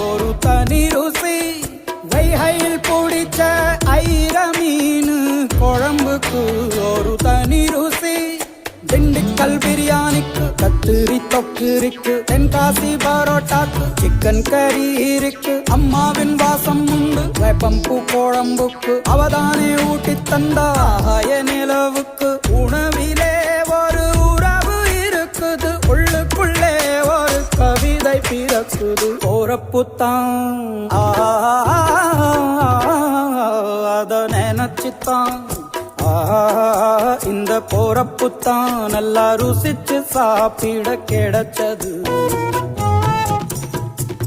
ஒரு தனி ருசி வைகையில் பிடிச்ச ஐர மீன் குழம்புக்கு ஒரு தனி ருசி திண்டுக்கல் பிரியாணிக்கு கத்திரி தொக்கு இருக்கு தென்காசி பரோட்டாக்கு சிக்கன் கறி இருக்கு அம்மாவின் வாசம் உண்டு வேப்பம்பூ குழம்புக்கு அவதானே ஊட்டி தந்தாய நிலவுக்கு உணவிலே ஒரு உறவு இருக்குது உள்ளுக்குள்ளே ஒரு கவிதை பிறக்குது போறப்புத்தான் அத நினைச்சுத்தான் இந்த போறப்புத்தான் நல்லா ருசிச்சு சாப்பிட கிடைச்சது.